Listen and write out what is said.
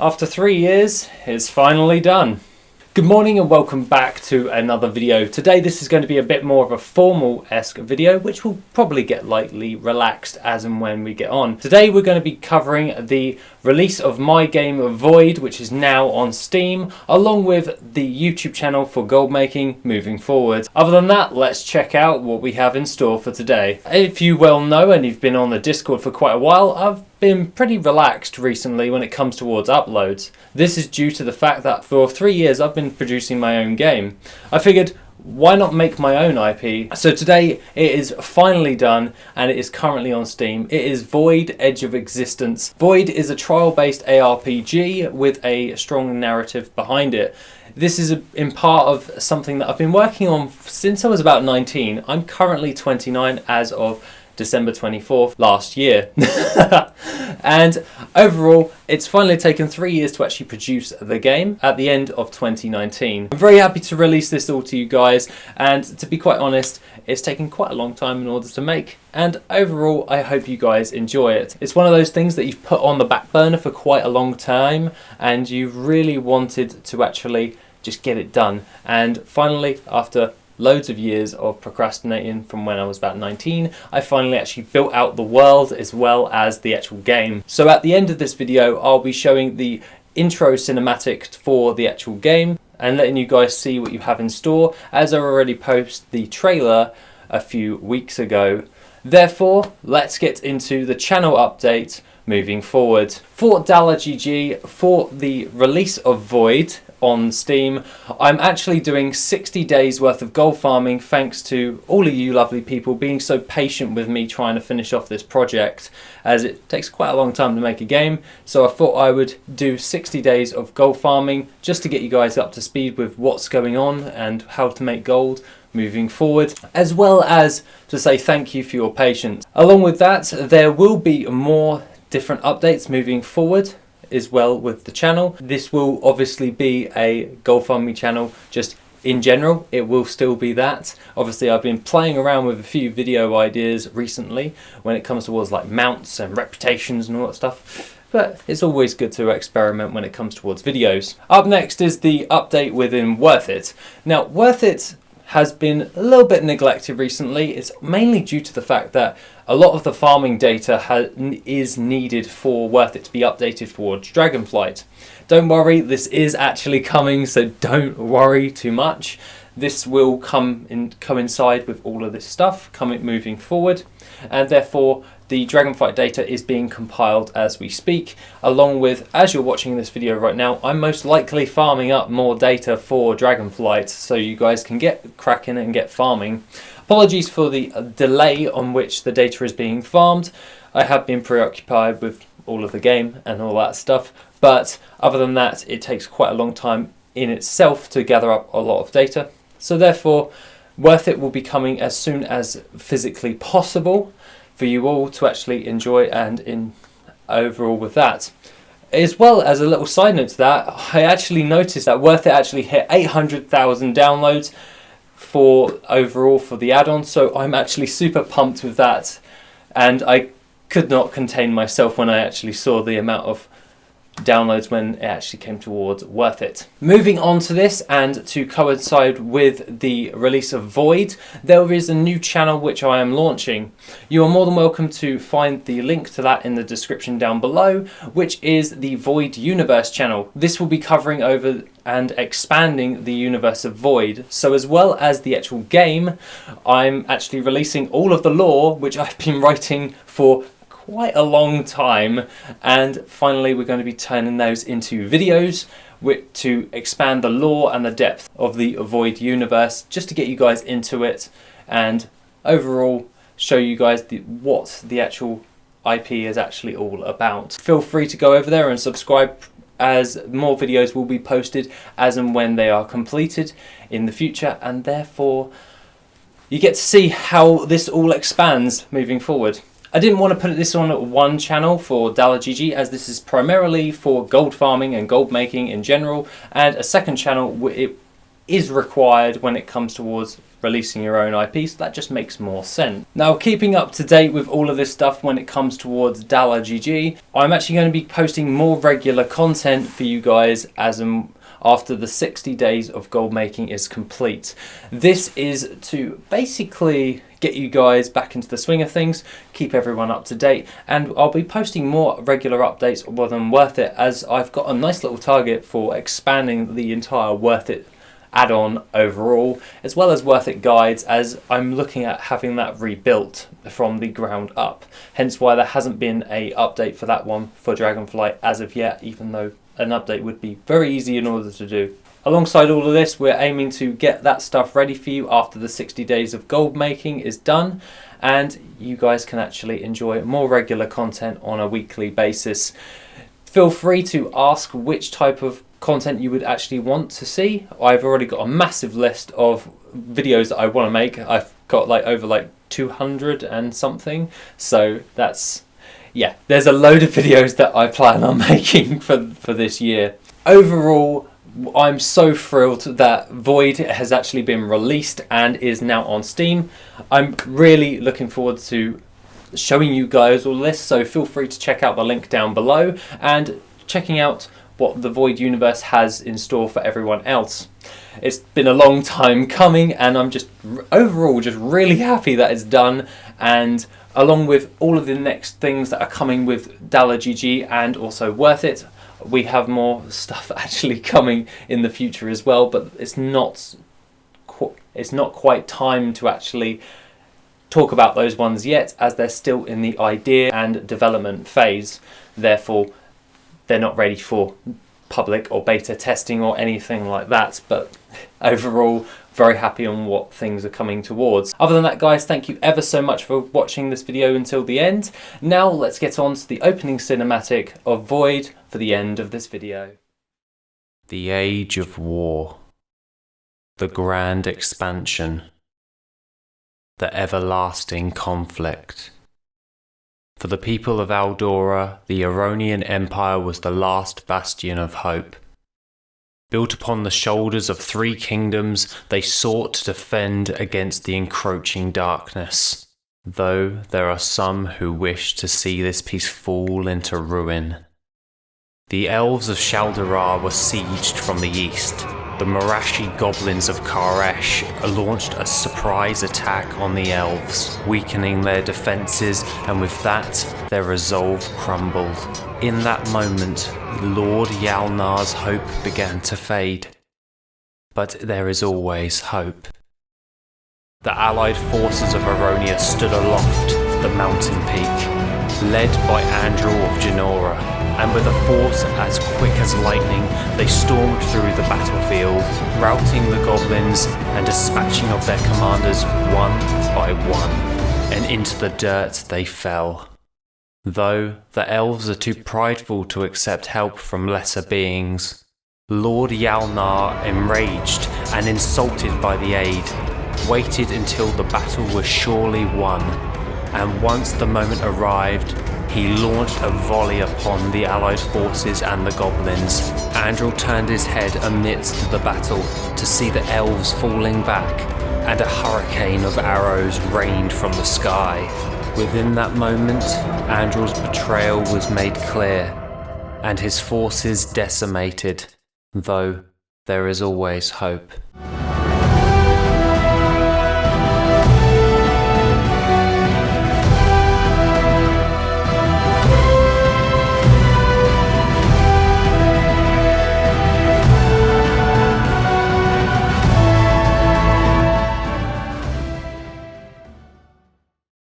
After 3 years, it's finally done. Good morning and welcome back to another video. Today this is going to be a bit more of a formal-esque video, which will probably get lightly relaxed as and when we get on. Today we're going to be covering the release of my game Void, which is now on Steam, along with the YouTube channel for gold making moving forward. Other than that, let's check out what we have in store for today. If you well know and you've been on the Discord for quite a while, I've been pretty relaxed recently when it comes towards uploads. This is due to the fact that for 3 years I've been producing my own game. I figured, why not make my own IP? So today it is finally done and it is currently on Steam. It is Void: Edge of Existence. Void is a trial-based ARPG with a strong narrative behind it. This is in part of something that I've been working on since I was about 19. I'm currently 29 as of December 24th last year. And overall, it's finally taken 3 years to actually produce the game at the end of 2019. I'm very happy to release this all to you guys, and to be quite honest, it's taken quite a long time in order to make, and overall I hope you guys enjoy it. It's one of those things that you've put on the back burner for quite a long time and you really wanted to actually just get it done, and finally, after loads of years of procrastinating from when I was about 19, I finally actually built out the world as well as the actual game. So at the end of this video, I'll be showing the intro cinematic for the actual game and letting you guys see what you have in store, as I already posted the trailer a few weeks ago. Therefore, let's get into the channel update moving forward. For GG, for the release of Void on Steam, I'm actually doing 60 days worth of gold farming, thanks to all of you lovely people being so patient with me trying to finish off this project, as it takes quite a long time to make a game. So I thought I would do 60 days of gold farming just to get you guys up to speed with what's going on and how to make gold moving forward, as well as to say thank you for your patience. Along with that, there will be more different updates moving forward as well with the channel. This will obviously be a gold farming channel, just in general it will still be that. Obviously I've been playing around with a few video ideas recently when it comes towards like mounts and reputations and all that stuff, but it's always good to experiment when it comes towards videos. Up next is the update within WorthIt. Now WorthIt has been a little bit neglected recently. It's mainly due to the fact that a lot of the farming data is needed for WorthIt to be updated towards Dragonflight. Don't worry, this is actually coming, so don't worry too much. This will coincide with all of this stuff moving forward, and therefore the Dragonflight data is being compiled as we speak, along with, as you're watching this video right now, I'm most likely farming up more data for Dragonflight so you guys can get cracking and get farming. Apologies for the delay on which the data is being farmed. I have been preoccupied with all of the game and all that stuff, but other than that, it takes quite a long time in itself to gather up a lot of data. So therefore, WorthIt will be coming as soon as physically possible for you all to actually enjoy, and in overall with that. As well as a little side note to that, I actually noticed that WorthIt actually hit 800,000 downloads for overall for the add-on, so I'm actually super pumped with that, and I could not contain myself when I actually saw the amount of downloads when it actually came towards WorthIt. Moving on to this, and to coincide with the release of Void, there is a new channel which I am launching. You are more than welcome to find the link to that in the description down below, which is the Void Universe channel. This will be covering over and expanding the universe of Void. So as well as the actual game, I'm actually releasing all of the lore which I've been writing for quite a long time, and finally we're going to be turning those into videos to expand the lore and the depth of the Void universe, just to get you guys into it and overall show you guys what the actual IP is actually all about. Feel free to go over there and subscribe, as more videos will be posted as and when they are completed in the future, and therefore you get to see how this all expands moving forward. I didn't want to put this on one channel for GG, as this is primarily for gold farming and gold making in general, and a second channel it is required when it comes towards releasing your own IP, so that just makes more sense. Now, keeping up to date with all of this stuff when it comes towards DalaGG, I'm actually going to be posting more regular content for you guys after the 60 days of gold making is complete. This is to basically get you guys back into the swing of things, keep everyone up to date, and I'll be posting more regular updates than WorthIt, as I've got a nice little target for expanding the entire WorthIt add-on overall, as well as WorthIt guides, as I'm looking at having that rebuilt from the ground up. Hence why there hasn't been a update for that one for Dragonflight as of yet, even though an update would be very easy in order to do. Alongside all of this, we're aiming to get that stuff ready for you after the 60 days of gold making is done, and you guys can actually enjoy more regular content on a weekly basis. Feel free to ask which type of content you would actually want to see. I've already got a massive list of videos that I want to make. I've got over 200 and something, so yeah, there's a load of videos that I plan on making for this year. Overall, I'm so thrilled that Void has actually been released and is now on Steam. I'm really looking forward to showing you guys all this, so feel free to check out the link down below and checking out what the Void universe has in store for everyone else. It's been a long time coming, and I'm just overall just really happy that it's done, and along with all of the next things that are coming with DalaGG and also WorthIt, we have more stuff actually coming in the future as well, but it's not quite time to actually talk about those ones yet, as they're still in the idea and development phase. Therefore, they're not ready for public or beta testing or anything like that, but overall very happy on what things are coming towards. Other than that, guys, thank you ever so much for watching this video until the end. Now let's get on to the opening cinematic of Void for the end of this video. The Age of War, the grand expansion, the everlasting conflict. For the people of Aldora, the Aronian Empire was the last bastion of hope. Built upon the shoulders of 3 kingdoms, they sought to defend against the encroaching darkness, though there are some who wish to see this piece fall into ruin. The elves of Shaldara were sieged from the east. The Marashi goblins of Karesh launched a surprise attack on the elves, weakening their defences, and with that, their resolve crumbled. In that moment, Lord Yalnar's hope began to fade. But there is always hope. The allied forces of Aronia stood aloft the mountain peak, led by Andrew of Genora, and with a force as quick as lightning, they stormed through the battlefield, routing the goblins and dispatching of their commanders one by one, and into the dirt they fell. Though the elves are too prideful to accept help from lesser beings, Lord Yalnar, enraged and insulted by the aid, waited until the battle was surely won, and once the moment arrived, he launched a volley upon the allied forces and the goblins. Andrew turned his head amidst the battle to see the elves falling back, and a hurricane of arrows rained from the sky. Within that moment, Andrew's betrayal was made clear, and his forces decimated, though there is always hope.